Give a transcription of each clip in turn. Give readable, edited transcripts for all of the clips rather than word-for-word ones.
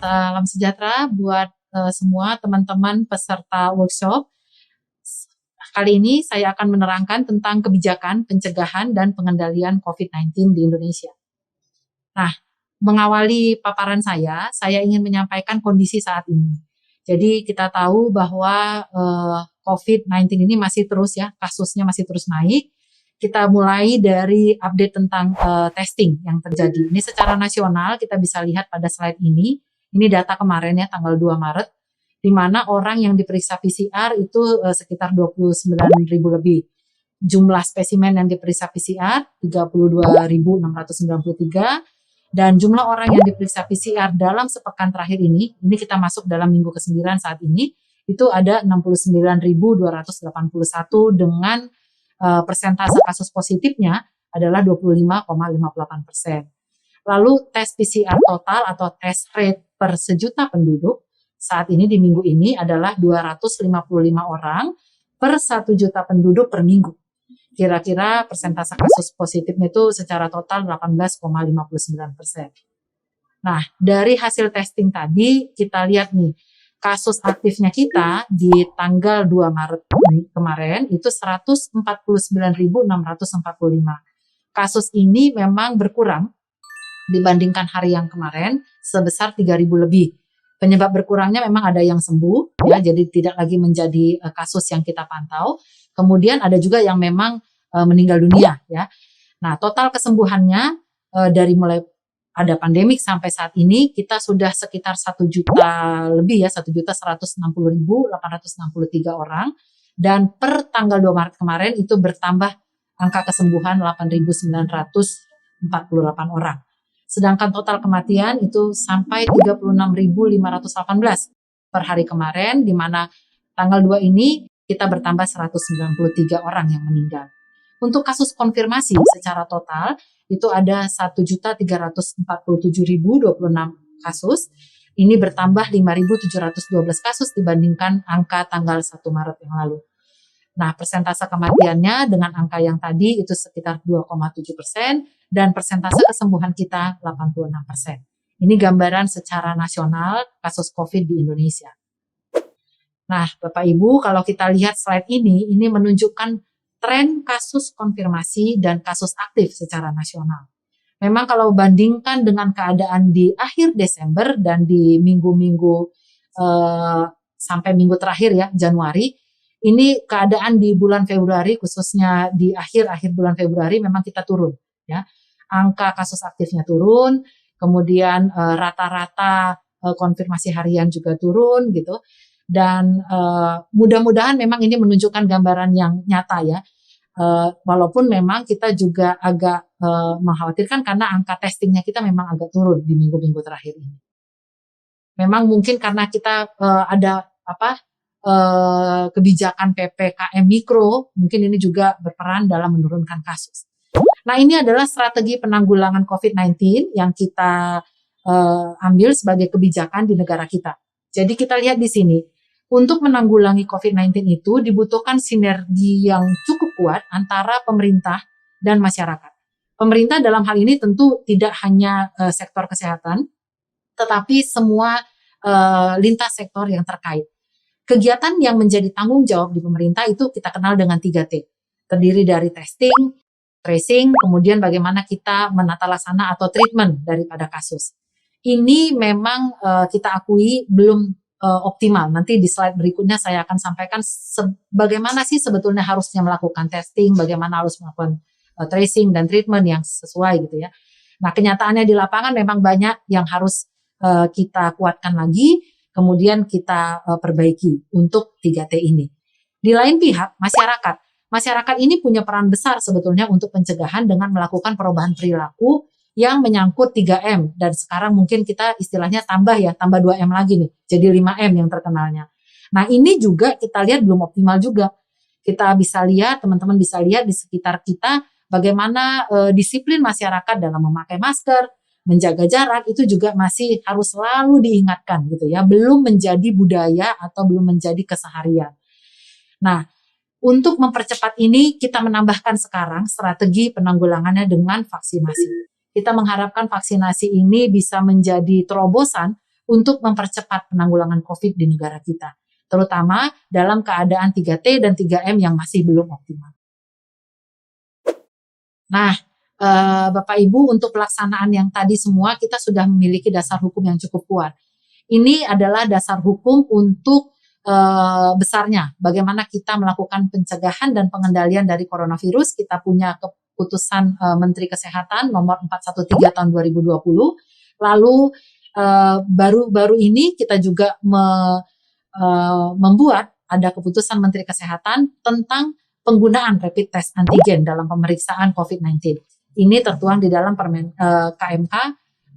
Salam sejahtera buat semua teman-teman peserta workshop. Kali ini saya akan menerangkan tentang kebijakan pencegahan dan pengendalian COVID-19 di Indonesia. Nah, mengawali paparan saya ingin menyampaikan kondisi saat ini. Jadi kita tahu bahwa COVID-19 ini masih terus ya, kasusnya masih terus naik. Kita mulai dari update tentang testing yang terjadi. Ini secara nasional kita bisa lihat pada slide ini. Ini data kemarin ya, tanggal 2 Maret, di mana orang yang diperiksa PCR itu sekitar 29.000 lebih. Jumlah spesimen yang diperiksa PCR 32.693, dan jumlah orang yang diperiksa PCR dalam sepekan terakhir ini kita masuk dalam minggu ke-9 saat ini, itu ada 69.281 dengan persentase kasus positifnya adalah 25,58%. Lalu tes PCR total atau tes rate per sejuta penduduk saat ini di minggu ini adalah 255 orang per 1 juta penduduk per minggu. Kira-kira persentase kasus positifnya itu secara total 18,59%. Nah, dari hasil testing tadi kita lihat nih, kasus aktifnya kita di tanggal 2 Maret kemarin itu 149.645. Kasus ini memang berkurang dibandingkan hari yang kemarin sebesar 3.000 lebih. Penyebab berkurangnya memang ada yang sembuh ya, jadi tidak lagi menjadi kasus yang kita pantau. Kemudian ada juga yang memang meninggal dunia ya. Nah, total kesembuhannya dari mulai ada pandemik sampai saat ini kita sudah sekitar 1 juta lebih ya, 1.160.863 orang, dan per tanggal 2 Maret kemarin itu bertambah angka kesembuhan 8.948 orang. Sedangkan total kematian itu sampai 36.518 per hari kemarin, di mana tanggal 2 ini kita bertambah 193 orang yang meninggal. Untuk kasus konfirmasi secara total itu ada 1.347.026 kasus. Ini bertambah 5.712 kasus dibandingkan angka tanggal 1 Maret yang lalu. Nah, persentase kematiannya dengan angka yang tadi itu sekitar 2,7%, dan persentase kesembuhan kita 86%. Ini gambaran secara nasional kasus COVID di Indonesia. Nah, Bapak Ibu, kalau kita lihat slide ini menunjukkan tren kasus konfirmasi dan kasus aktif secara nasional. Memang kalau bandingkan dengan keadaan di akhir Desember dan di minggu-minggu sampai minggu terakhir ya, Januari, ini keadaan di bulan Februari, khususnya di akhir-akhir bulan Februari memang kita turun ya. Angka kasus aktifnya turun, kemudian rata-rata konfirmasi harian juga turun gitu. Dan mudah-mudahan memang ini menunjukkan gambaran yang nyata ya. Walaupun memang kita juga agak mengkhawatirkan karena angka testingnya kita memang agak turun di minggu-minggu terakhir ini. Memang mungkin karena kita ada kebijakan PPKM Mikro, mungkin ini juga berperan dalam menurunkan kasus. Nah, ini adalah strategi penanggulangan COVID-19 yang kita ambil sebagai kebijakan di negara kita. Jadi kita lihat di sini, untuk menanggulangi COVID-19 itu dibutuhkan sinergi yang cukup kuat antara pemerintah dan masyarakat. Pemerintah dalam hal ini tentu tidak hanya sektor kesehatan, tetapi semua lintas sektor yang terkait. Kegiatan yang menjadi tanggung jawab di pemerintah itu kita kenal dengan 3T. Terdiri dari testing, tracing, kemudian bagaimana kita menata laksana atau treatment daripada kasus. Ini memang kita akui belum optimal. Nanti di slide berikutnya saya akan sampaikan bagaimana sih sebetulnya harusnya melakukan testing, bagaimana harus melakukan tracing dan treatment yang sesuai gitu ya. Nah, kenyataannya di lapangan memang banyak yang harus kita kuatkan lagi, kemudian kita perbaiki untuk 3T ini. Di lain pihak, masyarakat ini punya peran besar sebetulnya untuk pencegahan dengan melakukan perubahan perilaku yang menyangkut 3M, dan sekarang mungkin kita istilahnya tambah 2M lagi nih, jadi 5M yang terkenalnya. Nah, ini juga kita lihat belum optimal juga. Kita bisa lihat, teman-teman bisa lihat di sekitar kita bagaimana disiplin masyarakat dalam memakai masker, menjaga jarak itu juga masih harus selalu diingatkan gitu ya, belum menjadi budaya atau belum menjadi keseharian. Nah, untuk mempercepat ini kita menambahkan sekarang strategi penanggulangannya dengan vaksinasi. Kita mengharapkan vaksinasi ini bisa menjadi terobosan untuk mempercepat penanggulangan COVID di negara kita, terutama dalam keadaan 3T dan 3M yang masih belum optimal. Nah, Bapak Ibu, untuk pelaksanaan yang tadi semua kita sudah memiliki dasar hukum yang cukup kuat. Ini adalah dasar hukum untuk besarnya bagaimana kita melakukan pencegahan dan pengendalian dari coronavirus. Kita punya keputusan Menteri Kesehatan nomor 413 tahun 2020. Lalu baru-baru ini kita juga membuat ada keputusan Menteri Kesehatan tentang penggunaan rapid test antigen dalam pemeriksaan COVID-19. Ini tertuang di dalam KMK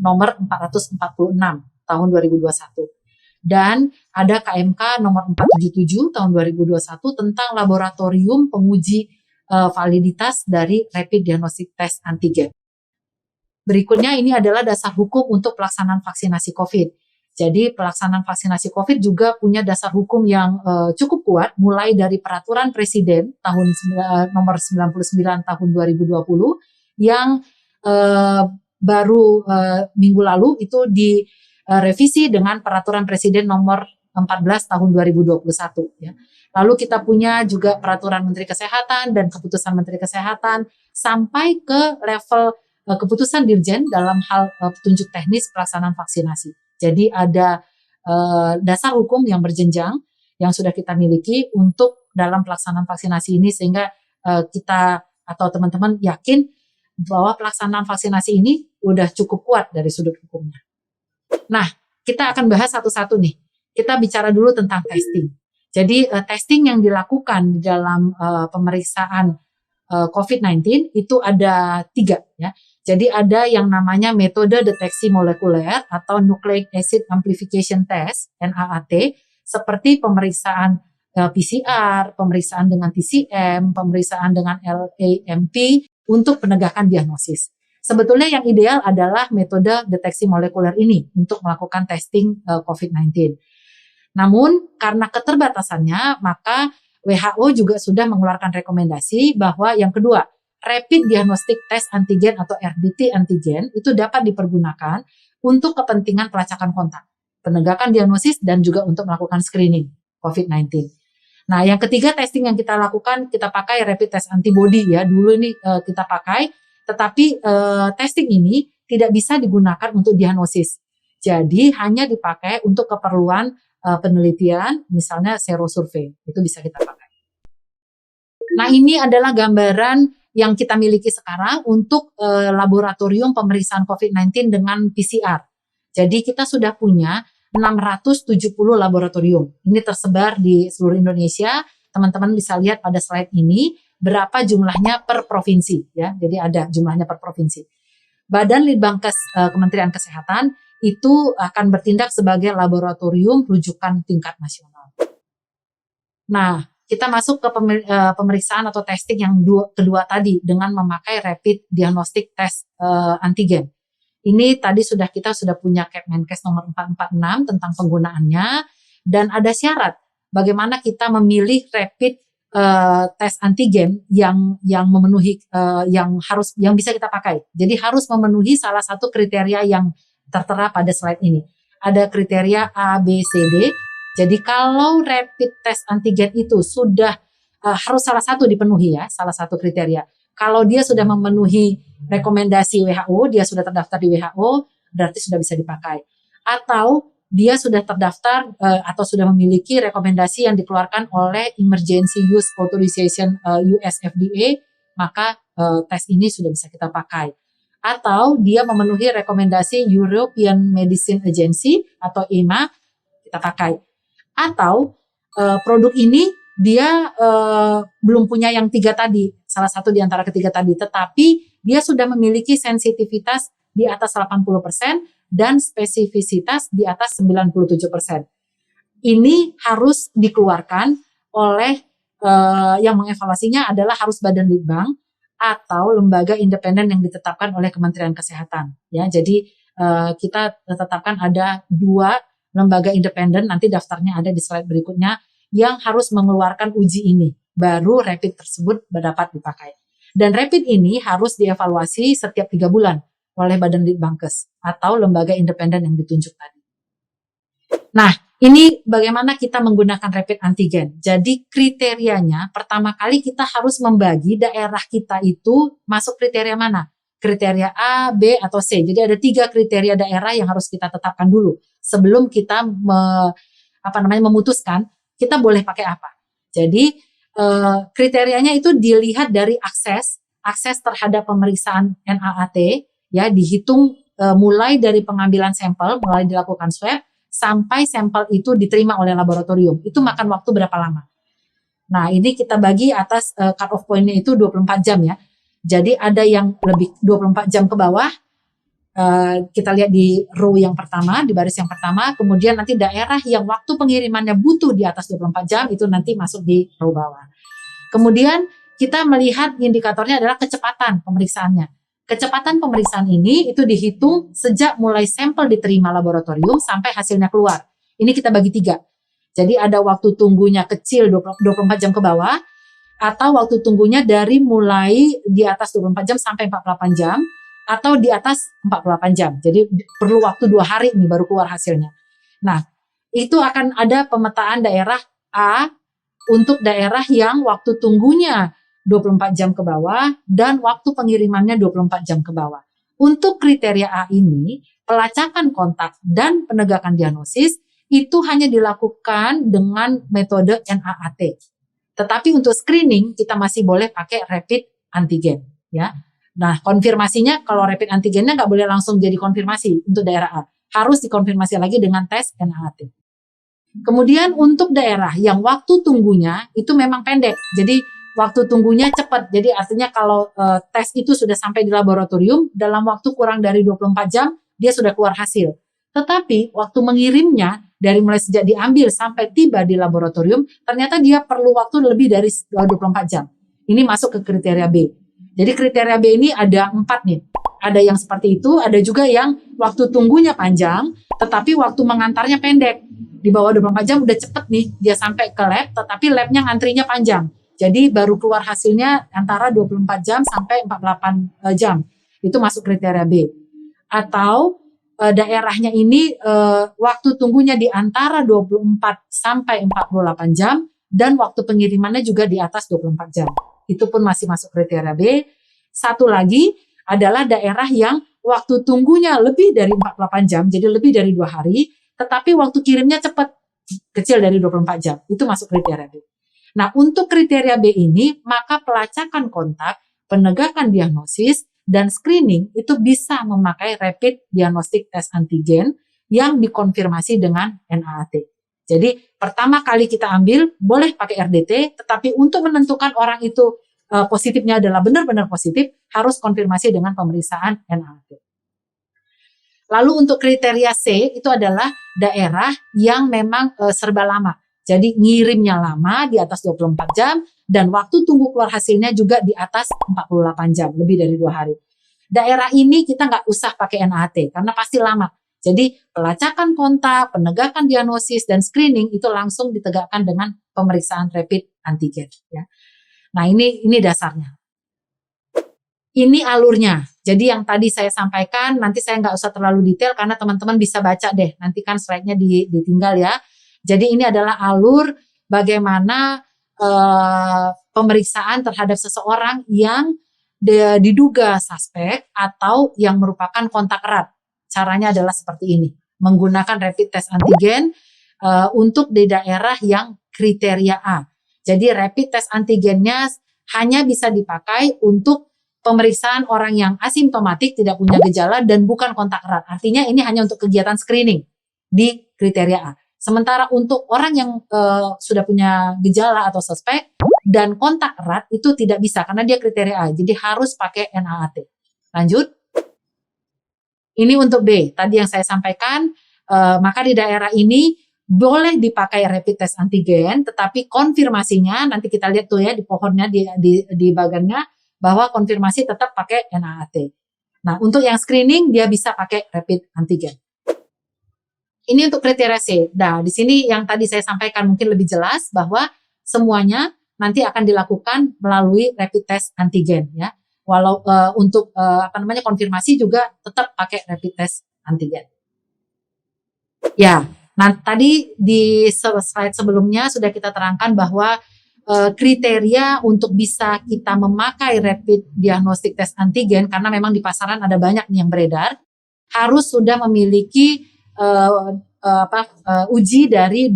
nomor 446 tahun 2021. Dan ada KMK nomor 477 tahun 2021 tentang laboratorium penguji validitas dari rapid diagnostic test antigen. Berikutnya ini adalah dasar hukum untuk pelaksanaan vaksinasi COVID. Jadi pelaksanaan vaksinasi COVID juga punya dasar hukum yang cukup kuat, mulai dari peraturan Presiden tahun nomor 99 tahun 2020 yang baru minggu lalu itu direvisi dengan peraturan Presiden nomor 14 tahun 2021. Ya. Lalu kita punya juga peraturan Menteri Kesehatan dan keputusan Menteri Kesehatan sampai ke level keputusan Dirjen dalam hal petunjuk teknis pelaksanaan vaksinasi. Jadi ada dasar hukum yang berjenjang yang sudah kita miliki untuk dalam pelaksanaan vaksinasi ini sehingga kita atau teman-teman yakin bahwa pelaksanaan vaksinasi ini udah cukup kuat dari sudut hukumnya. Nah, kita akan bahas satu-satu nih. Kita bicara dulu tentang testing. Jadi testing yang dilakukan di dalam pemeriksaan COVID-19 itu ada 3 ya. Jadi ada yang namanya metode deteksi molekuler atau Nucleic Acid Amplification Test (NAAT), seperti pemeriksaan PCR, pemeriksaan dengan TCM, pemeriksaan dengan LAMP untuk penegakan diagnosis. Sebetulnya yang ideal adalah metode deteksi molekuler ini untuk melakukan testing COVID-19. Namun karena keterbatasannya, maka WHO juga sudah mengeluarkan rekomendasi bahwa yang kedua, Rapid Diagnostic Test Antigen atau RDT antigen itu dapat dipergunakan untuk kepentingan pelacakan kontak, penegakan diagnosis, dan juga untuk melakukan screening COVID-19. Nah, yang ketiga testing yang kita lakukan, kita pakai rapid test antibody ya. Dulu ini kita pakai, tetapi testing ini tidak bisa digunakan untuk diagnosis. Jadi hanya dipakai untuk keperluan penelitian, misalnya serosurvey, itu bisa kita pakai. Nah, ini adalah gambaran yang kita miliki sekarang untuk laboratorium pemeriksaan COVID-19 dengan PCR. Jadi kita sudah punya 670 laboratorium. Ini tersebar di seluruh Indonesia. Teman-teman bisa lihat pada slide ini berapa jumlahnya per provinsi ya. Jadi ada jumlahnya per provinsi. Badan Litbangkes Kementerian Kesehatan itu akan bertindak sebagai laboratorium rujukan tingkat nasional. Nah, kita masuk ke pemeriksaan atau testing yang kedua tadi dengan memakai rapid diagnostic test antigen. Ini tadi kita sudah punya Kepmenkes nomor 446 tentang penggunaannya dan ada syarat bagaimana kita memilih rapid tes antigen yang memenuhi yang bisa kita pakai. Jadi harus memenuhi salah satu kriteria yang tertera pada slide ini. Ada kriteria A, B, C, D. Jadi kalau rapid test antigen itu sudah harus salah satu dipenuhi ya, salah satu kriteria. Kalau dia sudah memenuhi rekomendasi WHO, dia sudah terdaftar di WHO, berarti sudah bisa dipakai. Atau dia sudah terdaftar atau sudah memiliki rekomendasi yang dikeluarkan oleh Emergency Use Authorization US FDA, maka tes ini sudah bisa kita pakai. Atau dia memenuhi rekomendasi European Medicine Agency atau EMA, kita pakai. Atau produk ini dia belum punya yang 3 tadi, salah satu di antara ketiga tadi, tetapi dia sudah memiliki sensitivitas di atas 80% dan spesifisitas di atas 97%. Ini harus dikeluarkan oleh yang mengevaluasinya adalah harus Badan Litbang atau lembaga independen yang ditetapkan oleh Kementerian Kesehatan. Ya, jadi kita tetapkan ada 2 lembaga independen, nanti daftarnya ada di slide berikutnya, yang harus mengeluarkan uji ini, baru rapid tersebut dapat dipakai. Dan rapid ini harus dievaluasi setiap 3 bulan oleh Badan Litbangkes atau lembaga independen yang ditunjuk tadi. Nah, ini bagaimana kita menggunakan rapid antigen. Jadi kriterianya pertama kali kita harus membagi daerah kita itu masuk kriteria mana? Kriteria A, B, atau C. Jadi ada 3 kriteria daerah yang harus kita tetapkan dulu sebelum kita memutuskan kita boleh pakai apa. Jadi kriterianya itu dilihat dari akses terhadap pemeriksaan NAAT, ya, dihitung mulai dari pengambilan sampel, mulai dilakukan swab sampai sampel itu diterima oleh laboratorium. Itu makan waktu berapa lama? Nah, ini kita bagi atas cut off point-nya itu 24 jam ya. Jadi ada yang lebih 24 jam ke bawah. Kita lihat di row yang pertama, di baris yang pertama, kemudian nanti daerah yang waktu pengirimannya butuh di atas 24 jam itu nanti masuk di row bawah. Kemudian kita melihat indikatornya adalah kecepatan pemeriksaannya. Kecepatan pemeriksaan ini itu dihitung sejak mulai sampel diterima laboratorium sampai hasilnya keluar. Ini kita bagi 3. Jadi ada waktu tunggunya kecil 24 jam ke bawah, atau waktu tunggunya dari mulai di atas 24 jam sampai 48 jam, atau di atas 48 jam. Jadi perlu waktu 2 hari nih baru keluar hasilnya. Nah, itu akan ada pemetaan daerah A untuk daerah yang waktu tunggunya 24 jam ke bawah dan waktu pengirimannya 24 jam ke bawah. Untuk kriteria A ini, pelacakan kontak dan penegakan diagnosis itu hanya dilakukan dengan metode NAAT. Tetapi untuk screening kita masih boleh pakai rapid antigen, ya. Nah, konfirmasinya kalau rapid antigennya nggak boleh langsung jadi konfirmasi untuk daerah A. Harus dikonfirmasi lagi dengan tes NAAT. Kemudian untuk daerah yang waktu tunggunya itu memang pendek. Jadi waktu tunggunya cepat. Jadi artinya kalau tes itu sudah sampai di laboratorium, dalam waktu kurang dari 24 jam, dia sudah keluar hasil. Tetapi waktu mengirimnya, dari mulai sejak diambil sampai tiba di laboratorium, ternyata dia perlu waktu lebih dari 24 jam. Ini masuk ke kriteria B. Jadi kriteria B ini ada 4 nih. Ada yang seperti itu, ada juga yang waktu tunggunya panjang, tetapi waktu mengantarnya pendek. Di bawah 24 jam udah cepet nih, dia sampai ke lab, tetapi labnya ngantrinya panjang. Jadi baru keluar hasilnya antara 24 jam sampai 48 jam. Itu masuk kriteria B. Atau daerahnya ini waktu tunggunya di antara 24 sampai 48 jam dan waktu pengirimannya juga di atas 24 jam. Itu pun masih masuk kriteria B. Satu lagi adalah daerah yang waktu tunggunya lebih dari 48 jam, jadi lebih dari 2 hari, tetapi waktu kirimnya cepat, kecil dari 24 jam. Itu masuk kriteria B. Nah, untuk kriteria B ini, maka pelacakan kontak, penegakan diagnosis, dan screening itu bisa memakai rapid diagnostic test antigen yang dikonfirmasi dengan NAAT. Jadi, pertama kali kita ambil, boleh pakai RDT, tetapi untuk menentukan orang itu positifnya adalah benar-benar positif, harus konfirmasi dengan pemeriksaan NAAT. Lalu untuk kriteria C, itu adalah daerah yang memang serba lama. Jadi ngirimnya lama di atas 24 jam dan waktu tunggu keluar hasilnya juga di atas 48 jam, lebih dari 2 hari. Daerah ini kita nggak usah pakai NAAT karena pasti lama. Jadi pelacakan kontak, penegakan diagnosis, dan screening itu langsung ditegakkan dengan pemeriksaan rapid antigen. Ya. Nah ini dasarnya. Ini alurnya. Jadi yang tadi saya sampaikan, nanti saya nggak usah terlalu detail karena teman-teman bisa baca deh. Nanti kan slide-nya ditinggal ya. Jadi ini adalah alur bagaimana pemeriksaan terhadap seseorang yang diduga suspek atau yang merupakan kontak erat. Caranya adalah seperti ini. Menggunakan rapid test antigen untuk di daerah yang kriteria A. Jadi rapid test antigennya hanya bisa dipakai untuk pemeriksaan orang yang asimptomatik, tidak punya gejala, dan bukan kontak erat. Artinya ini hanya untuk kegiatan screening di kriteria A. Sementara untuk orang yang sudah punya gejala atau suspek dan kontak erat itu tidak bisa karena dia kriteria A. Jadi harus pakai NAAT. Lanjut. Ini untuk B. Tadi yang saya sampaikan, maka di daerah ini boleh dipakai rapid test antigen, tetapi konfirmasinya nanti kita lihat tuh ya di pohonnya di bagannya bahwa konfirmasi tetap pakai NAAT. Nah, untuk yang screening dia bisa pakai rapid antigen. Ini untuk kriteria C. Nah, di sini yang tadi saya sampaikan mungkin lebih jelas bahwa semuanya nanti akan dilakukan melalui rapid test antigen ya. Walau untuk konfirmasi juga tetap pakai rapid test antigen. Ya. Nah, tadi di slide sebelumnya sudah kita terangkan bahwa kriteria untuk bisa kita memakai rapid diagnostic test antigen, karena memang di pasaran ada banyak nih yang beredar, harus sudah memiliki uji dari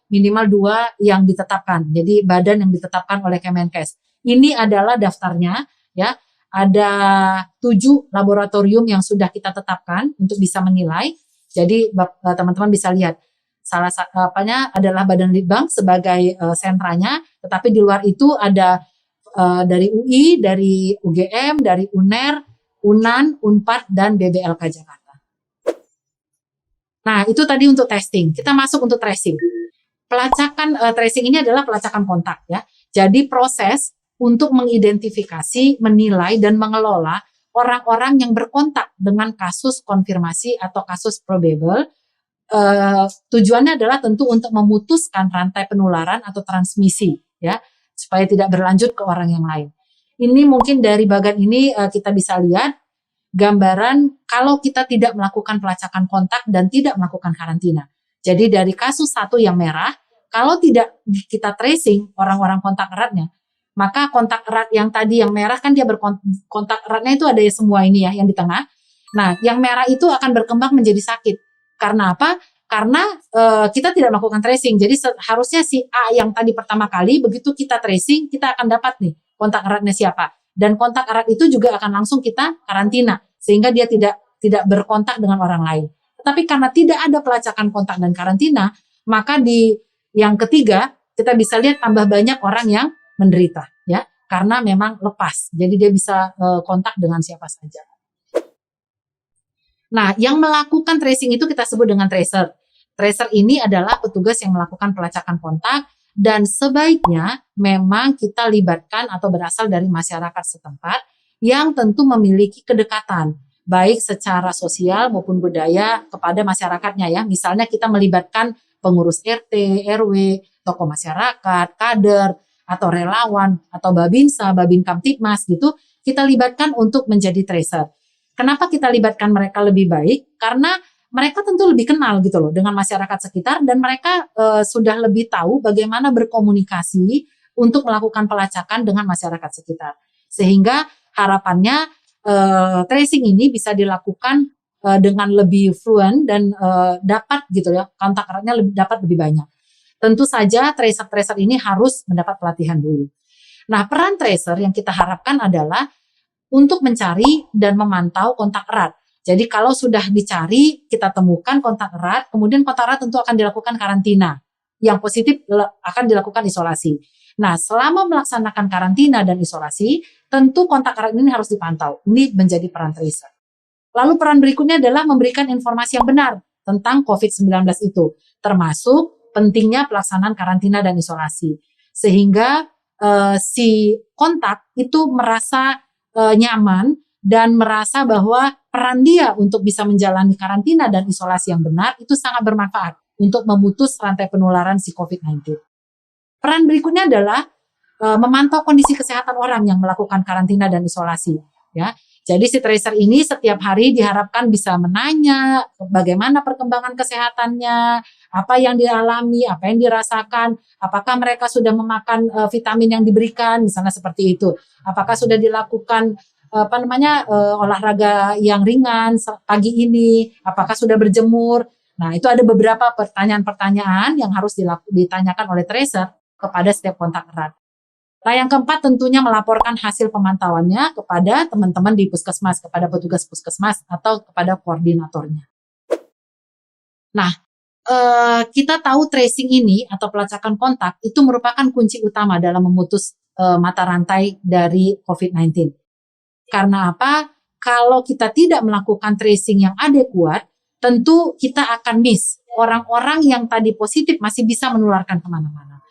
minimal dua yang ditetapkan. Jadi badan yang ditetapkan oleh Kemenkes. Ini adalah daftarnya, ya. Ada 7 laboratorium yang sudah kita tetapkan untuk bisa menilai. Jadi teman-teman bisa lihat, salah satunya adalah Badan Litbang sebagai sentranya, tetapi di luar itu ada dari UI, dari UGM, dari UNER, UNAN, UNPAD, dan BBLK Jakarta. Nah, itu tadi untuk testing. Kita masuk untuk tracing. Pelacakan tracing ini adalah pelacakan kontak, ya. Jadi proses untuk mengidentifikasi, menilai, dan mengelola orang-orang yang berkontak dengan kasus konfirmasi atau kasus probable. Tujuannya adalah tentu untuk memutuskan rantai penularan atau transmisi, ya, supaya tidak berlanjut ke orang yang lain. Ini mungkin dari bagian ini kita bisa lihat gambaran kalau kita tidak melakukan pelacakan kontak dan tidak melakukan karantina. Jadi dari kasus 1 yang merah, kalau tidak kita tracing orang-orang kontak eratnya, maka kontak erat yang tadi yang merah kan dia berkontak eratnya itu ada ya semua ini ya yang di tengah. Nah, yang merah itu akan berkembang menjadi sakit. Karena apa? Karena kita tidak melakukan tracing. Jadi harusnya si A yang tadi pertama kali, begitu kita tracing, kita akan dapat nih kontak eratnya siapa. Dan kontak erat itu juga akan langsung kita karantina, sehingga dia tidak berkontak dengan orang lain. Tetapi karena tidak ada pelacakan kontak dan karantina, maka di yang ketiga kita bisa lihat tambah banyak orang yang menderita, ya, karena memang lepas. Jadi dia bisa kontak dengan siapa saja. Nah, yang melakukan tracing itu kita sebut dengan tracer. Tracer ini adalah petugas yang melakukan pelacakan kontak dan sebaiknya memang kita libatkan atau berasal dari masyarakat setempat yang tentu memiliki kedekatan baik secara sosial maupun budaya kepada masyarakatnya, ya. Misalnya kita melibatkan pengurus RT, RW, tokoh masyarakat, kader, atau relawan, atau Babinsa, Babin Kamtipmas gitu, kita libatkan untuk menjadi tracer. Kenapa kita libatkan mereka lebih baik? Karena mereka tentu lebih kenal gitu loh dengan masyarakat sekitar dan mereka sudah lebih tahu bagaimana berkomunikasi untuk melakukan pelacakan dengan masyarakat sekitar. Sehingga harapannya tracing ini bisa dilakukan dengan lebih fluent dan dapat gitu ya, kontak eratnya dapat lebih banyak. Tentu saja tracer-tracer ini harus mendapat pelatihan dulu. Nah, peran tracer yang kita harapkan adalah untuk mencari dan memantau kontak erat. Jadi kalau sudah dicari, kita temukan kontak erat, kemudian kontak erat tentu akan dilakukan karantina. Yang positif akan dilakukan isolasi. Nah, selama melaksanakan karantina dan isolasi, tentu kontak erat ini harus dipantau. Ini menjadi peran tracer. Lalu peran berikutnya adalah memberikan informasi yang benar tentang COVID-19 itu, termasuk pentingnya pelaksanaan karantina dan isolasi. Sehingga si kontak itu merasa nyaman dan merasa bahwa peran dia untuk bisa menjalani karantina dan isolasi yang benar itu sangat bermanfaat untuk memutus rantai penularan si COVID-19. Peran berikutnya adalah memantau kondisi kesehatan orang yang melakukan karantina dan isolasi, ya. Jadi si tracer ini setiap hari diharapkan bisa menanya bagaimana perkembangan kesehatannya, apa yang dialami, apa yang dirasakan, apakah mereka sudah memakan vitamin yang diberikan, misalnya seperti itu. Apakah sudah dilakukan olahraga yang ringan pagi ini, apakah sudah berjemur. Nah, itu ada beberapa pertanyaan-pertanyaan yang harus ditanyakan oleh tracer kepada setiap kontak erat. Nah, yang keempat tentunya melaporkan hasil pemantauannya kepada teman-teman di puskesmas, kepada petugas puskesmas atau kepada koordinatornya. Nah, kita tahu tracing ini atau pelacakan kontak itu merupakan kunci utama dalam memutus mata rantai dari COVID-19. Karena apa? Kalau kita tidak melakukan tracing yang adekuat, tentu kita akan miss. Orang-orang yang tadi positif masih bisa menularkan kemana-mana.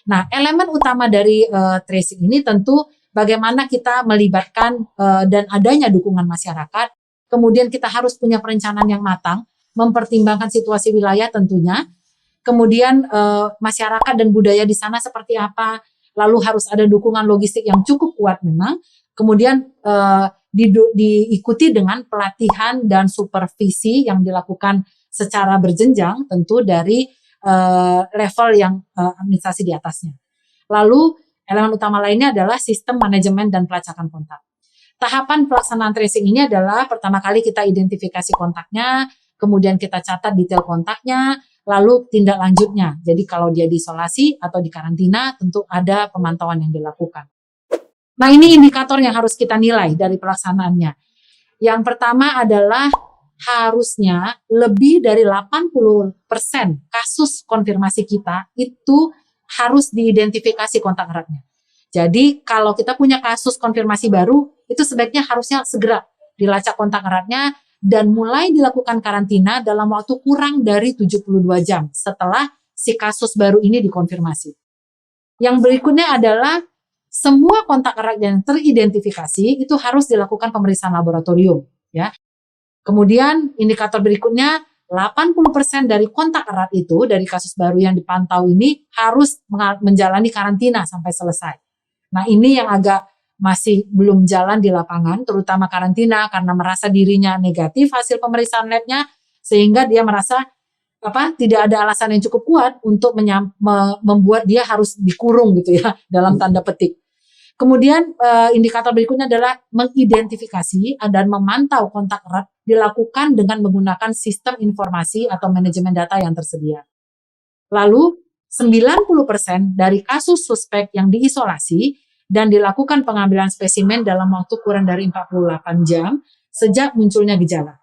Nah, elemen utama dari tracing ini tentu bagaimana kita melibatkan dan adanya dukungan masyarakat. Kemudian kita harus punya perencanaan yang matang, mempertimbangkan situasi wilayah tentunya. Kemudian masyarakat dan budaya di sana seperti apa. Lalu harus ada dukungan logistik yang cukup kuat memang. Kemudian diikuti dengan pelatihan dan supervisi yang dilakukan secara berjenjang tentu dari level yang administrasi di atasnya. Lalu elemen utama lainnya adalah sistem manajemen dan pelacakan kontak. Tahapan pelaksanaan tracing ini adalah pertama kali kita identifikasi kontaknya, kemudian kita catat detail kontaknya, lalu tindak lanjutnya. Jadi kalau dia diisolasi atau dikarantina tentu ada pemantauan yang dilakukan. Nah, ini indikator yang harus kita nilai dari pelaksanaannya. Yang pertama adalah harusnya lebih dari 80% kasus konfirmasi kita itu harus diidentifikasi kontak eratnya. Jadi kalau kita punya kasus konfirmasi baru, itu sebaiknya harusnya segera dilacak kontak eratnya dan mulai dilakukan karantina dalam waktu kurang dari 72 jam setelah si kasus baru ini dikonfirmasi. Yang berikutnya adalah semua kontak erat yang teridentifikasi itu harus dilakukan pemeriksaan laboratorium, ya. Kemudian indikator berikutnya 80% dari kontak erat itu dari kasus baru yang dipantau ini harus menjalani karantina sampai selesai. Nah, ini yang agak masih belum jalan di lapangan, terutama karantina karena merasa dirinya negatif hasil pemeriksaan labnya, sehingga dia merasa tidak ada alasan yang cukup kuat untuk membuat dia harus dikurung gitu ya dalam tanda petik. Kemudian indikator berikutnya adalah mengidentifikasi dan memantau kontak erat dilakukan dengan menggunakan sistem informasi atau manajemen data yang tersedia. Lalu 90% dari kasus suspek yang diisolasi dan dilakukan pengambilan spesimen dalam waktu kurang dari 48 jam sejak munculnya gejala.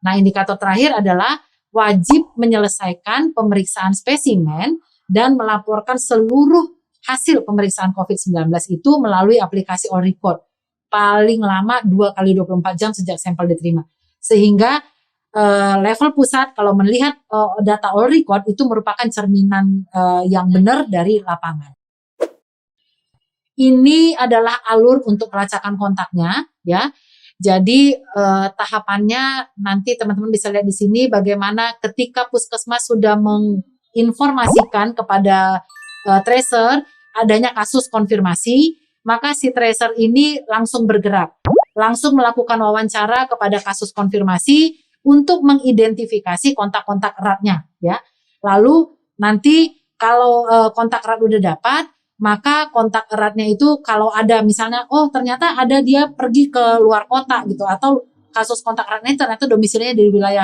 Nah, indikator terakhir adalah wajib menyelesaikan pemeriksaan spesimen dan melaporkan seluruh hasil pemeriksaan COVID-19 itu melalui aplikasi All Record paling lama 2 kali 24 jam sejak sampel diterima. Sehingga level pusat kalau melihat data All Record itu merupakan cerminan yang benar dari lapangan. Ini adalah alur untuk pelacakan kontaknya, ya. Jadi tahapannya nanti teman-teman bisa lihat di sini bagaimana ketika puskesmas sudah menginformasikan kepada tracer adanya kasus konfirmasi, maka si tracer ini langsung bergerak, langsung melakukan wawancara kepada kasus konfirmasi untuk mengidentifikasi kontak-kontak eratnya, ya. Lalu nanti kalau kontak erat udah dapat, maka kontak eratnya itu kalau ada misalnya, oh ternyata ada dia pergi ke luar kota gitu, atau kasus kontak eratnya ternyata domisilinya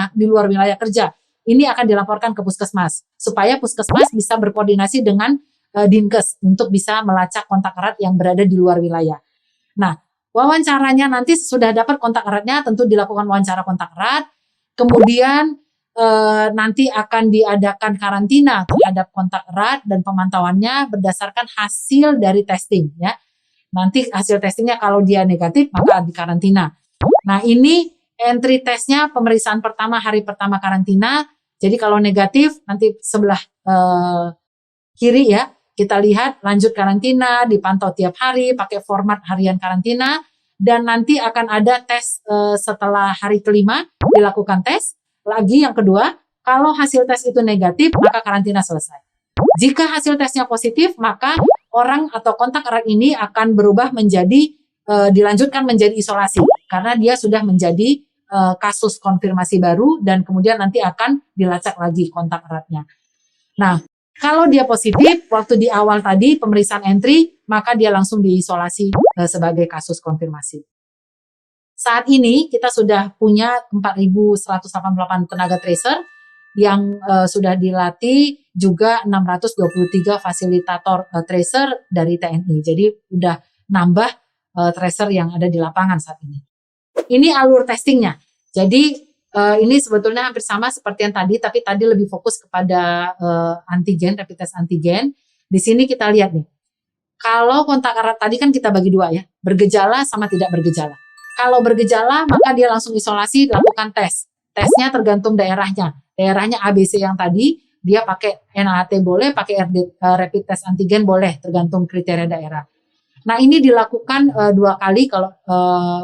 di luar wilayah kerja, ini akan dilaporkan ke puskesmas supaya puskesmas bisa berkoordinasi dengan Dinkes untuk bisa melacak kontak erat yang berada di luar wilayah. Nah, wawancaranya nanti sudah dapat kontak eratnya tentu dilakukan wawancara kontak erat, kemudian nanti akan diadakan karantina terhadap kontak erat dan pemantauannya berdasarkan hasil dari testing, ya. Nanti hasil testingnya kalau dia negatif maka dikarantina. Nah, ini entry testnya pemeriksaan pertama hari pertama karantina. Jadi kalau negatif nanti sebelah kiri ya kita lihat lanjut karantina, dipantau tiap hari pakai format harian karantina, dan nanti akan ada tes setelah hari kelima dilakukan tes. Lagi yang kedua, kalau hasil tes itu negatif maka karantina selesai. Jika hasil tesnya positif maka orang atau kontak erat ini akan berubah menjadi dilanjutkan menjadi isolasi karena dia sudah menjadi kasus konfirmasi baru dan kemudian nanti akan dilacak lagi kontak eratnya. Nah, kalau dia positif, waktu di awal tadi pemeriksaan entry, maka dia langsung diisolasi sebagai kasus konfirmasi. Saat ini kita sudah punya 4.188 tenaga tracer yang sudah dilatih, juga 623 fasilitator tracer dari TNI. Jadi udah nambah tracer yang ada di lapangan saat ini. Ini alur testingnya. Jadi ini sebetulnya hampir sama seperti yang tadi, tapi tadi lebih fokus kepada antigen, rapid test antigen. Di sini kita lihat nih, kalau kontak erat tadi kan kita bagi dua ya, bergejala sama tidak bergejala. Kalau bergejala maka dia langsung isolasi, lakukan tes. Tesnya tergantung daerahnya. Daerahnya ABC yang tadi, dia pakai NAT boleh, pakai rapid test antigen boleh, tergantung kriteria daerah. Nah, ini dilakukan 2 kali kalau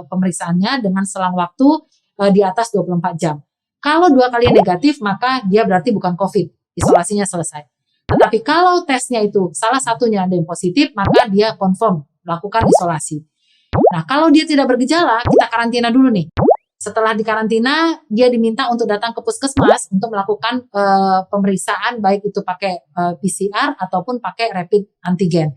pemeriksaannya dengan selang waktu di atas 24 jam. Kalau 2 kali negatif, maka dia berarti bukan COVID, isolasinya selesai. Tetapi kalau tesnya itu salah satunya ada yang positif, maka dia confirm, lakukan isolasi. Nah, kalau dia tidak bergejala, kita karantina dulu nih. Setelah dikarantina, dia diminta untuk datang ke puskesmas untuk melakukan pemeriksaan, baik itu pakai PCR ataupun pakai rapid antigen.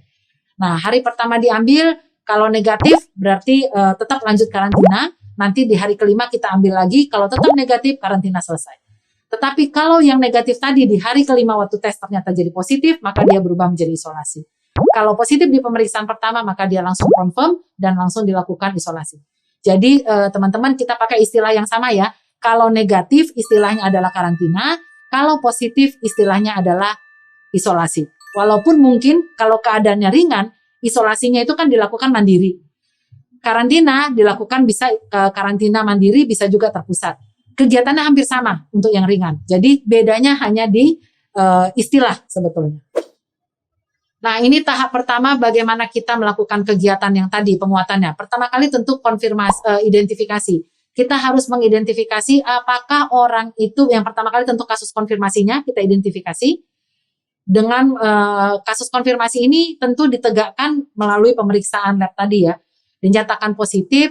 Nah, hari pertama diambil, kalau negatif berarti tetap lanjut karantina. Nanti di hari kelima kita ambil lagi, kalau tetap negatif, karantina selesai. Tetapi kalau yang negatif tadi di hari kelima waktu tes ternyata jadi positif, maka dia berubah menjadi isolasi. Kalau positif di pemeriksaan pertama, maka dia langsung confirm dan langsung dilakukan isolasi. Jadi teman-teman, kita pakai istilah yang sama ya. Kalau negatif istilahnya adalah karantina, kalau positif istilahnya adalah isolasi. Walaupun mungkin kalau keadaannya ringan, isolasinya itu kan dilakukan mandiri. Karantina dilakukan bisa karantina mandiri, bisa juga terpusat. Kegiatannya hampir sama untuk yang ringan. Jadi bedanya hanya di istilah sebetulnya. Nah, ini tahap pertama bagaimana kita melakukan kegiatan yang tadi, penguatannya. Pertama kali tentu konfirmasi, identifikasi. Kita harus mengidentifikasi apakah orang itu, yang pertama kali tentu kasus konfirmasinya kita identifikasi. Dengan kasus konfirmasi ini tentu ditegakkan melalui pemeriksaan lab tadi ya. Dinyatakan positif,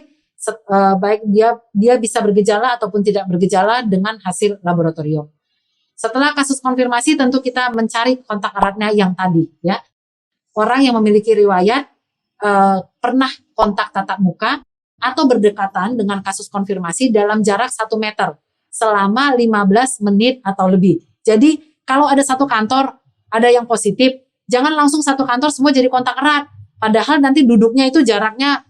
baik dia bisa bergejala ataupun tidak bergejala dengan hasil laboratorium. Setelah kasus konfirmasi tentu kita mencari kontak eratnya yang tadi ya. Orang yang memiliki riwayat pernah kontak tatap muka atau berdekatan dengan kasus konfirmasi dalam jarak 1 meter selama 15 menit atau lebih. Jadi kalau ada satu kantor, ada yang positif, jangan langsung satu kantor semua jadi kontak erat. Padahal nanti duduknya itu jaraknya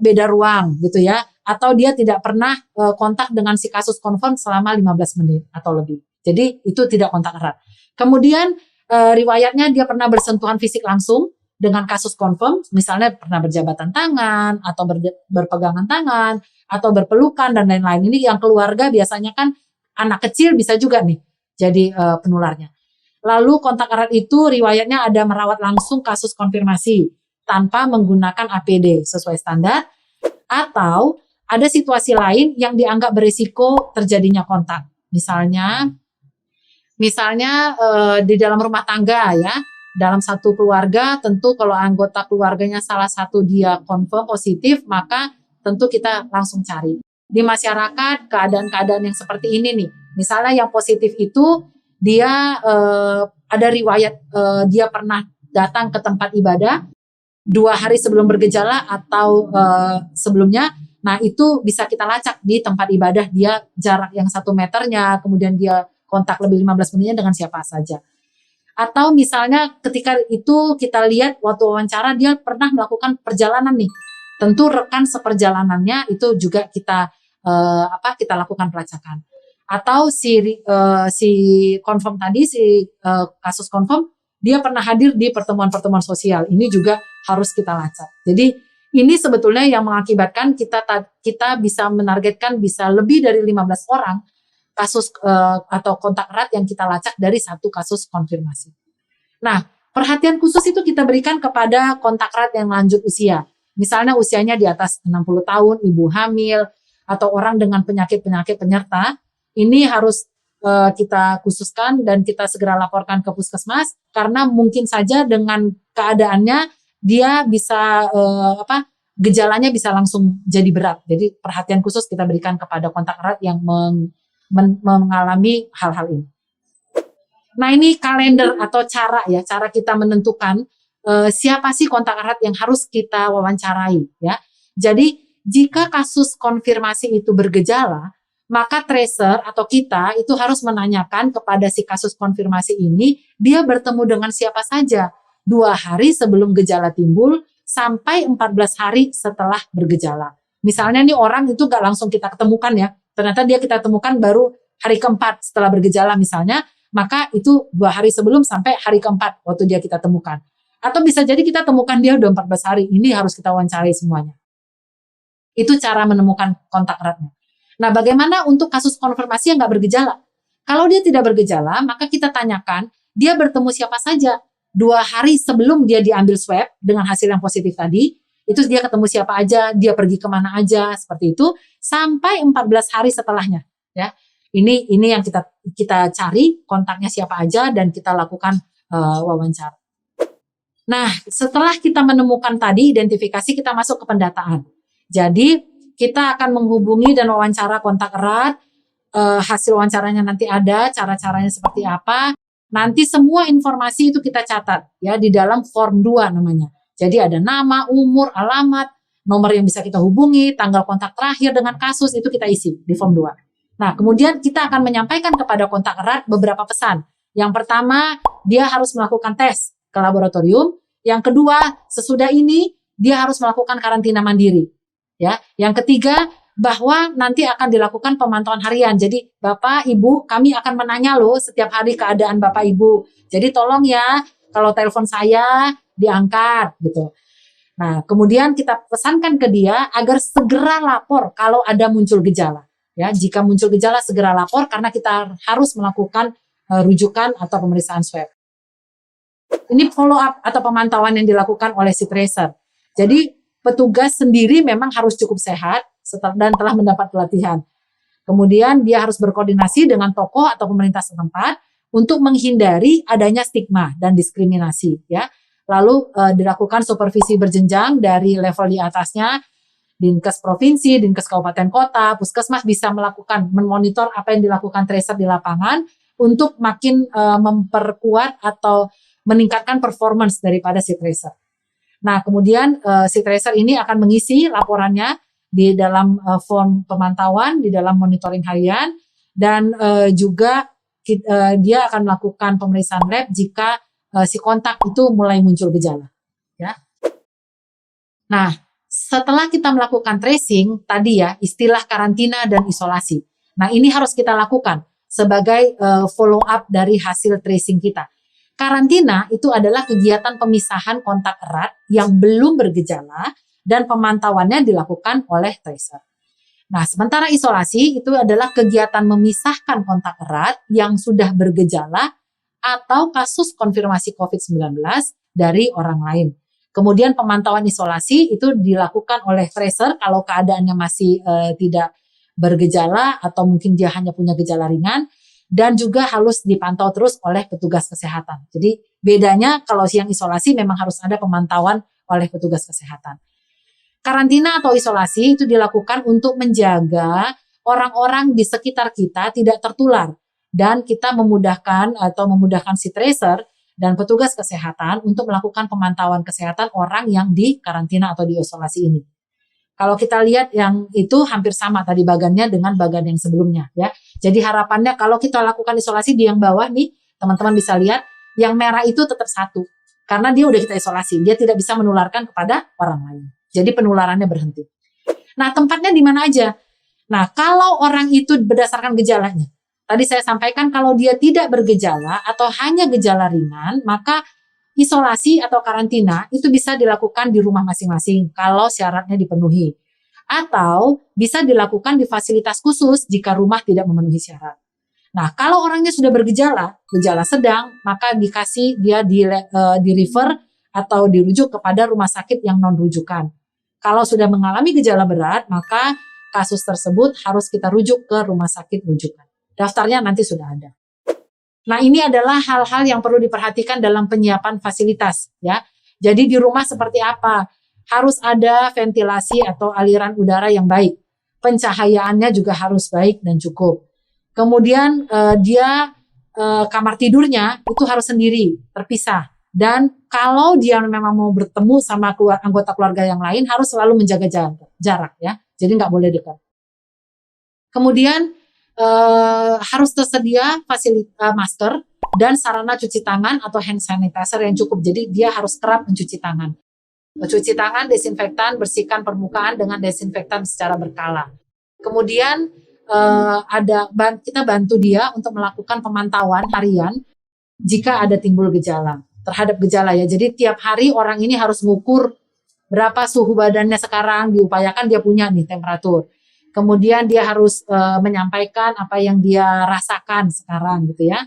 beda ruang gitu ya. Atau dia tidak pernah kontak dengan si kasus confirm selama 15 menit atau lebih. Jadi itu tidak kontak erat. Kemudian riwayatnya dia pernah bersentuhan fisik langsung dengan kasus confirm, misalnya pernah berjabatan tangan atau berpegangan tangan atau berpelukan dan lain-lain. Ini yang keluarga biasanya kan anak kecil bisa juga nih jadi penularnya. Lalu kontak erat itu riwayatnya ada merawat langsung kasus konfirmasi tanpa menggunakan APD sesuai standar, atau ada situasi lain yang dianggap berisiko terjadinya kontak. Misalnya di dalam rumah tangga ya, dalam satu keluarga tentu kalau anggota keluarganya salah satu dia confirm positif, maka tentu kita langsung cari. Di masyarakat keadaan-keadaan yang seperti ini nih, misalnya yang positif itu dia ada riwayat dia pernah datang ke tempat ibadah 2 hari sebelum bergejala atau sebelumnya. Nah itu bisa kita lacak di tempat ibadah dia jarak yang 1 meternya, kemudian dia kontak lebih 15 menitnya dengan siapa saja. Atau misalnya ketika itu kita lihat waktu wawancara dia pernah melakukan perjalanan nih. Tentu rekan seperjalanannya itu juga kita kita lakukan pelacakan. Atau si confirm tadi, kasus confirm, dia pernah hadir di pertemuan-pertemuan sosial. Ini juga harus kita lacak. Jadi ini sebetulnya yang mengakibatkan kita bisa menargetkan bisa lebih dari 15 orang kasus atau kontak erat yang kita lacak dari satu kasus konfirmasi. Nah, perhatian khusus itu kita berikan kepada kontak erat yang lanjut usia. Misalnya usianya di atas 60 tahun, ibu hamil, atau orang dengan penyakit-penyakit penyerta. Ini harus kita khususkan dan kita segera laporkan ke puskesmas karena mungkin saja dengan keadaannya dia bisa gejalanya bisa langsung jadi berat. Jadi perhatian khusus kita berikan kepada kontak erat yang mengalami hal-hal ini. Nah ini kalender atau cara kita menentukan siapa sih kontak erat yang harus kita wawancarai ya. Jadi jika kasus konfirmasi itu bergejala, maka tracer atau kita itu harus menanyakan kepada si kasus konfirmasi ini, dia bertemu dengan siapa saja 2 hari sebelum gejala timbul sampai 14 hari setelah bergejala. Misalnya nih orang itu gak langsung kita ketemukan ya, ternyata dia kita temukan baru hari keempat setelah bergejala misalnya, maka itu 2 hari sebelum sampai hari keempat waktu dia kita temukan. Atau bisa jadi kita temukan dia udah 14 hari, ini harus kita wawancarai semuanya. Itu cara menemukan kontak eratnya. Nah, bagaimana untuk kasus konfirmasi yang nggak bergejala? Kalau dia tidak bergejala, maka kita tanyakan dia bertemu siapa saja 2 hari sebelum dia diambil swab dengan hasil yang positif tadi. Itu dia ketemu siapa aja, dia pergi kemana aja, seperti itu sampai 14 hari setelahnya. Ya, ini yang kita cari kontaknya siapa aja dan kita lakukan wawancara. Nah, setelah kita menemukan tadi identifikasi, kita masuk ke pendataan. Jadi kita akan menghubungi dan wawancara kontak erat. Hasil wawancaranya nanti ada, cara-caranya seperti apa. Nanti semua informasi itu kita catat ya di dalam form 2 namanya. Jadi ada nama, umur, alamat, nomor yang bisa kita hubungi, tanggal kontak terakhir dengan kasus itu kita isi di form 2. Nah, kemudian kita akan menyampaikan kepada kontak erat beberapa pesan. Yang pertama, dia harus melakukan tes ke laboratorium. Yang kedua, sesudah ini dia harus melakukan karantina mandiri. Ya, yang ketiga, bahwa nanti akan dilakukan pemantauan harian. Jadi Bapak, Ibu, kami akan menanya loh setiap hari keadaan Bapak, Ibu. Jadi tolong ya, kalau telepon saya diangkat gitu. Nah, kemudian kita pesankan ke dia agar segera lapor kalau ada muncul gejala. Ya, jika muncul gejala segera lapor karena kita harus melakukan rujukan atau pemeriksaan swab. Ini follow up atau pemantauan yang dilakukan oleh si tracer. Jadi petugas sendiri memang harus cukup sehat dan telah mendapat pelatihan. Kemudian dia harus berkoordinasi dengan tokoh atau pemerintah setempat untuk menghindari adanya stigma dan diskriminasi. Ya, lalu dilakukan supervisi berjenjang dari level di atasnya, Dinkes provinsi, Dinkes kabupaten kota, puskesmas bisa melakukan memonitor apa yang dilakukan tracer di lapangan untuk makin memperkuat atau meningkatkan performance daripada si tracer. Nah, kemudian si tracer ini akan mengisi laporannya di dalam form pemantauan, di dalam monitoring harian, dan juga dia akan melakukan pemeriksaan lab jika si kontak itu mulai muncul gejala. Ya. Nah, setelah kita melakukan tracing, tadi ya, istilah karantina dan isolasi. Nah, ini harus kita lakukan sebagai follow up dari hasil tracing kita. Karantina itu adalah kegiatan pemisahan kontak erat yang belum bergejala dan pemantauannya dilakukan oleh tracer. Nah, sementara isolasi itu adalah kegiatan memisahkan kontak erat yang sudah bergejala atau kasus konfirmasi COVID-19 dari orang lain. Kemudian pemantauan isolasi itu dilakukan oleh tracer kalau keadaannya masih tidak bergejala atau mungkin dia hanya punya gejala ringan. Dan juga harus dipantau terus oleh petugas kesehatan. Jadi bedanya kalau yang isolasi memang harus ada pemantauan oleh petugas kesehatan. Karantina atau isolasi itu dilakukan untuk menjaga orang-orang di sekitar kita tidak tertular. Dan kita memudahkan si tracer dan petugas kesehatan untuk melakukan pemantauan kesehatan orang yang di karantina atau di isolasi ini. Kalau kita lihat yang itu hampir sama tadi bagannya dengan bagan yang sebelumnya ya. Jadi harapannya kalau kita lakukan isolasi di yang bawah nih, teman-teman bisa lihat yang merah itu tetap satu. Karena dia udah kita isolasi, dia tidak bisa menularkan kepada orang lain. Jadi penularannya berhenti. Nah, tempatnya di mana aja? Nah, kalau orang itu berdasarkan gejalanya. Tadi saya sampaikan kalau dia tidak bergejala atau hanya gejala ringan, maka isolasi atau karantina itu bisa dilakukan di rumah masing-masing kalau syaratnya dipenuhi. Atau bisa dilakukan di fasilitas khusus jika rumah tidak memenuhi syarat. Nah, kalau orangnya sudah bergejala, gejala sedang, maka dikasih dia di refer atau dirujuk kepada rumah sakit yang non-rujukan. Kalau sudah mengalami gejala berat, maka kasus tersebut harus kita rujuk ke rumah sakit rujukan. Daftarnya nanti sudah ada. Nah, ini adalah hal-hal yang perlu diperhatikan dalam penyiapan fasilitas ya. Jadi di rumah seperti apa? Harus ada ventilasi atau aliran udara yang baik. Pencahayaannya juga harus baik dan cukup. Kemudian kamar tidurnya itu harus sendiri, terpisah. Dan kalau dia memang mau bertemu sama anggota keluarga yang lain harus selalu menjaga jarak ya. Jadi nggak boleh dekat. Kemudian harus tersedia fasilitas masker dan sarana cuci tangan atau hand sanitizer yang cukup. Jadi dia harus kerap mencuci tangan. Mencuci tangan, desinfektan, bersihkan permukaan dengan desinfektan secara berkala. Kemudian kita bantu dia untuk melakukan pemantauan harian jika ada timbul gejala terhadap gejala ya. Jadi tiap hari orang ini harus mengukur berapa suhu badannya sekarang, diupayakan dia punya nih temperatur. Kemudian dia harus menyampaikan apa yang dia rasakan sekarang gitu ya.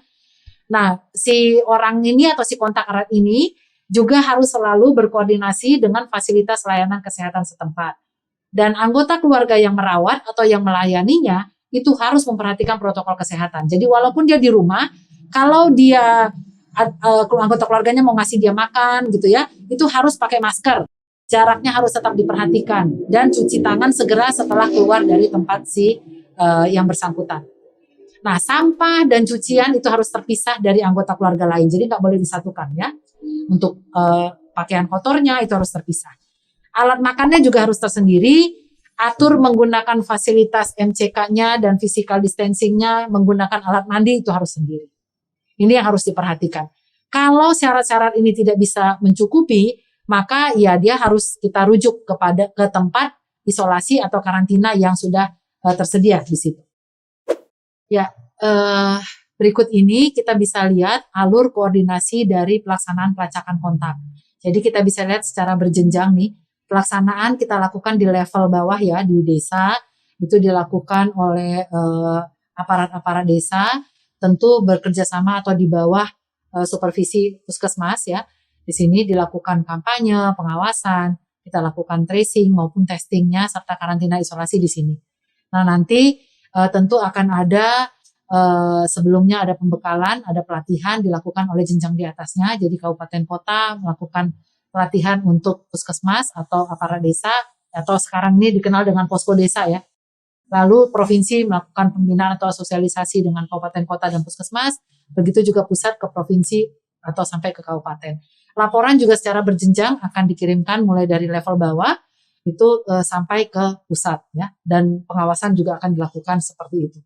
Nah, si orang ini atau si kontak erat ini juga harus selalu berkoordinasi dengan fasilitas layanan kesehatan setempat. Dan anggota keluarga yang merawat atau yang melayaninya itu harus memperhatikan protokol kesehatan. Jadi walaupun dia di rumah, kalau dia anggota keluarganya mau ngasih dia makan gitu ya, itu harus pakai masker. jaraknya harus tetap diperhatikan, dan cuci tangan segera setelah keluar dari tempat yang bersangkutan. Nah, sampah dan cucian itu harus terpisah dari anggota keluarga lain, jadi nggak boleh disatukan ya. Untuk pakaian kotornya itu harus terpisah. Alat makannya juga harus tersendiri, atur menggunakan fasilitas MCK-nya dan physical distancing-nya, menggunakan alat mandi itu harus sendiri. Ini yang harus diperhatikan. Kalau syarat-syarat ini tidak bisa mencukupi, maka ya dia harus kita rujuk ke tempat isolasi atau karantina yang sudah tersedia di situ. Ya, berikut ini kita bisa lihat alur koordinasi dari pelaksanaan pelacakan kontak. Jadi kita bisa lihat secara berjenjang nih, pelaksanaan kita lakukan di level bawah ya, di desa, itu dilakukan oleh aparat-aparat desa, tentu bekerja sama atau di bawah supervisi puskesmas ya. Di sini dilakukan kampanye, pengawasan, kita lakukan tracing maupun testingnya, serta karantina isolasi di sini. Nah nanti tentu akan ada sebelumnya ada pembekalan, ada pelatihan dilakukan oleh jenjang di atasnya. Jadi kabupaten kota melakukan pelatihan untuk puskesmas atau aparat desa, atau sekarang ini dikenal dengan posko desa ya. Lalu provinsi melakukan pembinaan atau sosialisasi dengan kabupaten kota dan puskesmas. Begitu juga pusat ke provinsi atau sampai ke kabupaten. Laporan juga secara berjenjang akan dikirimkan mulai dari level bawah itu sampai ke pusat ya, dan pengawasan juga akan dilakukan seperti itu.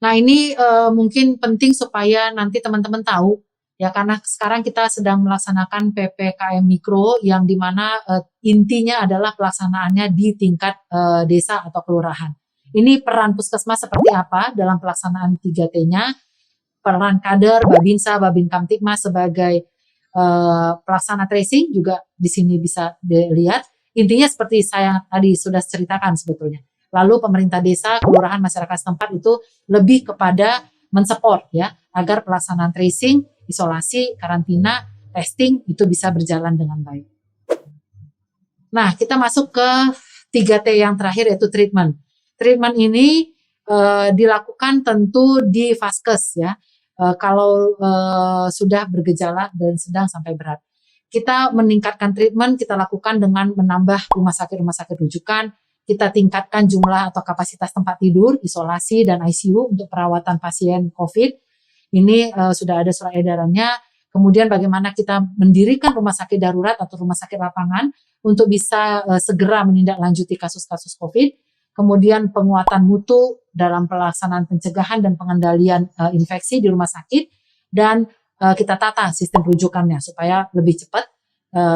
Nah ini mungkin penting supaya nanti teman-teman tahu ya, karena sekarang kita sedang melaksanakan PPKM Mikro yang dimana intinya adalah pelaksanaannya di tingkat desa atau kelurahan. Ini peran puskesmas seperti apa dalam pelaksanaan 3T-nya, peran kader, Babinsa, Babin Kamtipmas sebagai pelaksana tracing juga di sini bisa dilihat. Intinya seperti saya tadi sudah ceritakan sebetulnya. Lalu pemerintah desa, kelurahan, masyarakat setempat itu lebih kepada mensupport ya, agar pelaksanaan tracing, isolasi, karantina, testing itu bisa berjalan dengan baik. Nah, kita masuk ke 3T yang terakhir yaitu treatment. Treatment ini dilakukan tentu di vaskes ya. Kalau sudah bergejala dan sedang sampai berat. Kita meningkatkan treatment, kita lakukan dengan menambah rumah sakit rujukan, kita tingkatkan jumlah atau kapasitas tempat tidur, isolasi, dan ICU untuk perawatan pasien COVID. Ini sudah ada surat edarannya. Kemudian bagaimana kita mendirikan rumah sakit darurat atau rumah sakit lapangan untuk bisa segera menindaklanjuti kasus-kasus COVID. Kemudian penguatan mutu dalam pelaksanaan pencegahan dan pengendalian infeksi di rumah sakit, dan kita tata sistem rujukannya supaya lebih cepat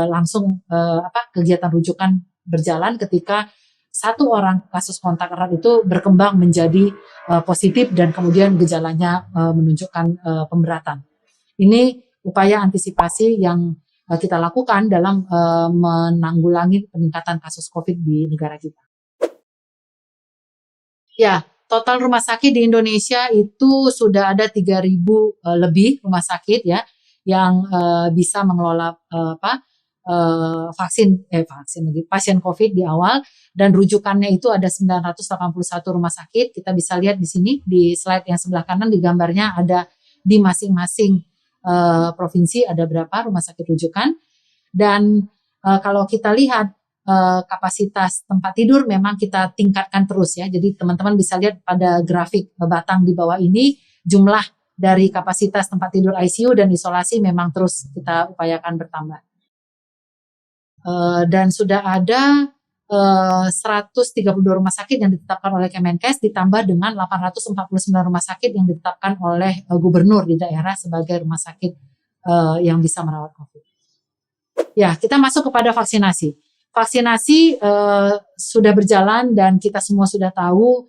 langsung kegiatan rujukan berjalan ketika satu orang kasus kontak erat itu berkembang menjadi positif dan kemudian gejalanya menunjukkan pemberatan. Ini upaya antisipasi yang kita lakukan dalam menanggulangi peningkatan kasus COVID di negara kita. Ya, total rumah sakit di Indonesia itu sudah ada 3.000 lebih rumah sakit ya yang bisa mengelola pasien COVID di awal, dan rujukannya itu ada 981 rumah sakit. Kita bisa lihat di sini di slide yang sebelah kanan di gambarnya ada di masing-masing provinsi ada berapa rumah sakit rujukan, dan kalau kita lihat kapasitas tempat tidur memang kita tingkatkan terus ya. Jadi teman-teman bisa lihat pada grafik batang di bawah ini jumlah dari kapasitas tempat tidur ICU dan isolasi memang terus kita upayakan bertambah. Dan sudah ada 132 rumah sakit yang ditetapkan oleh Kemenkes ditambah dengan 849 rumah sakit yang ditetapkan oleh gubernur di daerah sebagai rumah sakit yang bisa merawat COVID. Ya, kita masuk kepada vaksinasi. Vaksinasi sudah berjalan dan kita semua sudah tahu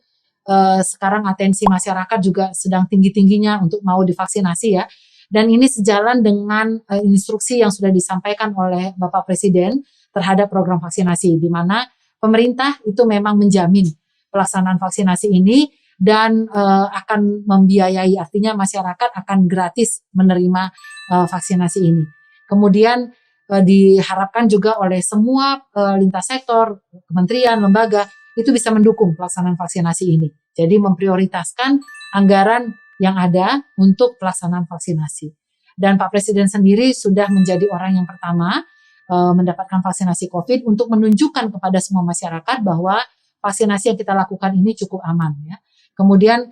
sekarang atensi masyarakat juga sedang tinggi-tingginya untuk mau divaksinasi ya. Dan ini sejalan dengan instruksi yang sudah disampaikan oleh Bapak Presiden terhadap program vaksinasi, di mana pemerintah itu memang menjamin pelaksanaan vaksinasi ini dan akan membiayai, artinya masyarakat akan gratis menerima vaksinasi ini. Kemudian diharapkan juga oleh semua lintas sektor, kementerian, lembaga, itu bisa mendukung pelaksanaan vaksinasi ini. Jadi memprioritaskan anggaran yang ada untuk pelaksanaan vaksinasi. Dan Pak Presiden sendiri sudah menjadi orang yang pertama mendapatkan vaksinasi COVID untuk menunjukkan kepada semua masyarakat bahwa vaksinasi yang kita lakukan ini cukup aman ya. Kemudian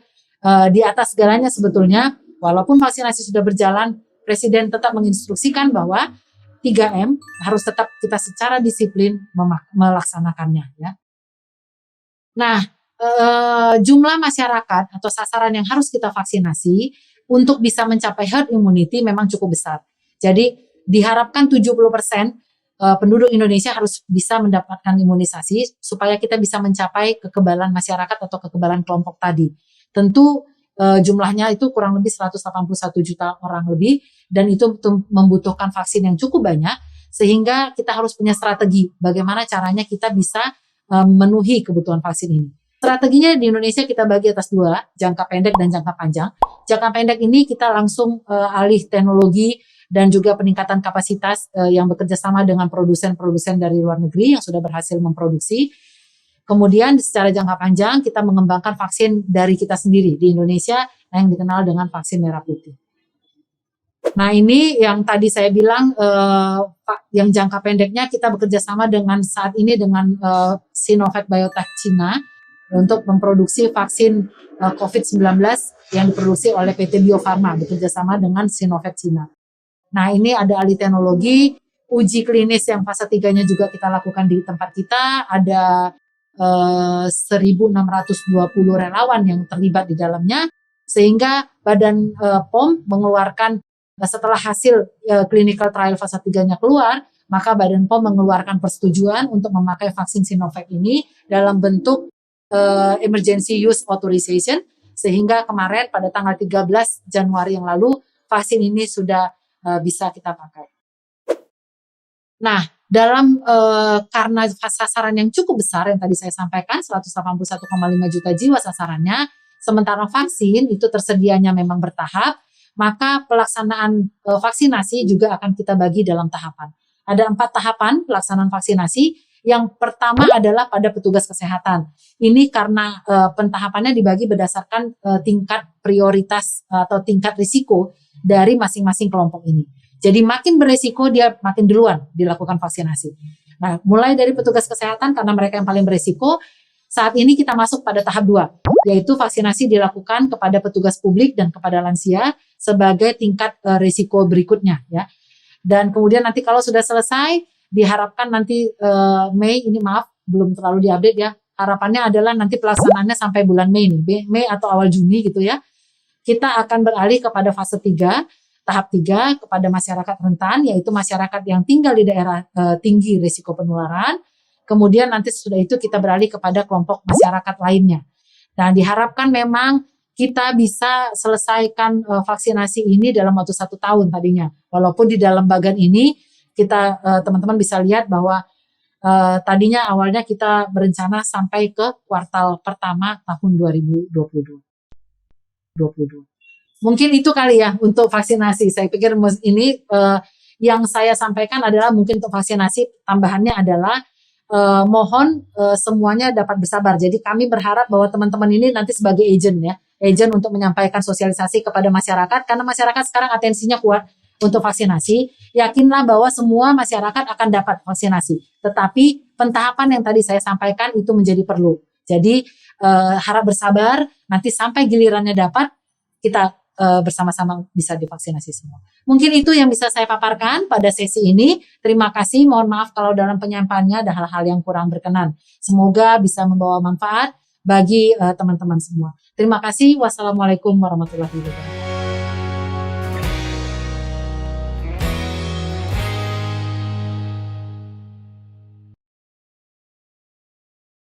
di atas segalanya sebetulnya walaupun vaksinasi sudah berjalan, Presiden tetap menginstruksikan bahwa 3M harus tetap kita secara disiplin melaksanakannya ya. Nah, jumlah masyarakat atau sasaran yang harus kita vaksinasi untuk bisa mencapai herd immunity memang cukup besar. Jadi diharapkan 70% penduduk Indonesia harus bisa mendapatkan imunisasi supaya kita bisa mencapai kekebalan masyarakat atau kekebalan kelompok tadi. Tentu jumlahnya itu kurang lebih 181 juta orang lebih dan itu membutuhkan vaksin yang cukup banyak sehingga kita harus punya strategi bagaimana caranya kita bisa memenuhi kebutuhan vaksin ini. Strateginya di Indonesia kita bagi atas dua, jangka pendek dan jangka panjang. Jangka pendek ini kita langsung alih teknologi dan juga peningkatan kapasitas yang bekerja sama dengan produsen-produsen dari luar negeri yang sudah berhasil memproduksi. Kemudian secara jangka panjang kita mengembangkan vaksin dari kita sendiri di Indonesia yang dikenal dengan vaksin merah putih. Nah ini yang tadi saya bilang yang jangka pendeknya kita bekerja sama dengan saat ini dengan Sinovac Biotech Cina untuk memproduksi vaksin COVID-19 yang diproduksi oleh PT Bio Farma bekerja sama dengan Sinovac Cina. Nah ini ada alih teknologi, uji klinis yang fase 3-nya juga kita lakukan di tempat kita, ada 1.620 relawan yang terlibat di dalamnya, sehingga Badan POM mengeluarkan setelah hasil clinical trial fase 3-nya keluar, maka Badan POM mengeluarkan persetujuan untuk memakai vaksin Sinovac ini dalam bentuk emergency use authorization, sehingga kemarin pada tanggal 13 Januari yang lalu vaksin ini sudah bisa kita pakai. Nah, dalam karena sasaran yang cukup besar yang tadi saya sampaikan 181,5 juta jiwa sasarannya, sementara vaksin itu tersedianya memang bertahap, maka pelaksanaan vaksinasi juga akan kita bagi dalam tahapan. Ada 4 tahapan pelaksanaan vaksinasi. Yang pertama adalah pada petugas kesehatan. Ini karena pentahapannya dibagi berdasarkan tingkat prioritas atau tingkat risiko dari masing-masing kelompok ini. Jadi makin beresiko dia makin duluan dilakukan vaksinasi. Nah, mulai dari petugas kesehatan karena mereka yang paling beresiko, saat ini kita masuk pada tahap 2, yaitu vaksinasi dilakukan kepada petugas publik dan kepada lansia sebagai tingkat risiko berikutnya ya. Dan kemudian nanti kalau sudah selesai diharapkan nanti Mei, ini maaf belum terlalu diupdate ya. Harapannya adalah nanti pelaksanaannya sampai bulan Mei nih, Mei atau awal Juni gitu ya. Kita akan beralih kepada fase 3, tahap 3 kepada masyarakat rentan, yaitu masyarakat yang tinggal di daerah tinggi risiko penularan. Kemudian nanti sesudah itu kita beralih kepada kelompok masyarakat lainnya. Nah, diharapkan memang kita bisa selesaikan vaksinasi ini dalam waktu 1 tahun tadinya. Walaupun di dalam bagan ini kita teman-teman bisa lihat bahwa tadinya awalnya kita berencana sampai ke kuartal pertama tahun 2022. Mungkin itu kali ya untuk vaksinasi. Saya pikir ini yang saya sampaikan adalah mungkin untuk vaksinasi tambahannya adalah mohon semuanya dapat bersabar. Jadi kami berharap bahwa teman-teman ini nanti sebagai agent ya, agent untuk menyampaikan sosialisasi kepada masyarakat karena masyarakat sekarang atensinya kuat untuk vaksinasi. Yakinlah bahwa semua masyarakat akan dapat vaksinasi. Tetapi pentahapan yang tadi saya sampaikan itu menjadi perlu. Jadi harap bersabar, nanti sampai gilirannya dapat kita bersama-sama bisa divaksinasi semua. Mungkin itu yang bisa saya paparkan pada sesi ini. Terima kasih, mohon maaf kalau dalam penyampaiannya ada hal-hal yang kurang berkenan. Semoga bisa membawa manfaat bagi teman-teman semua. Terima kasih. Wassalamualaikum warahmatullahi wabarakatuh.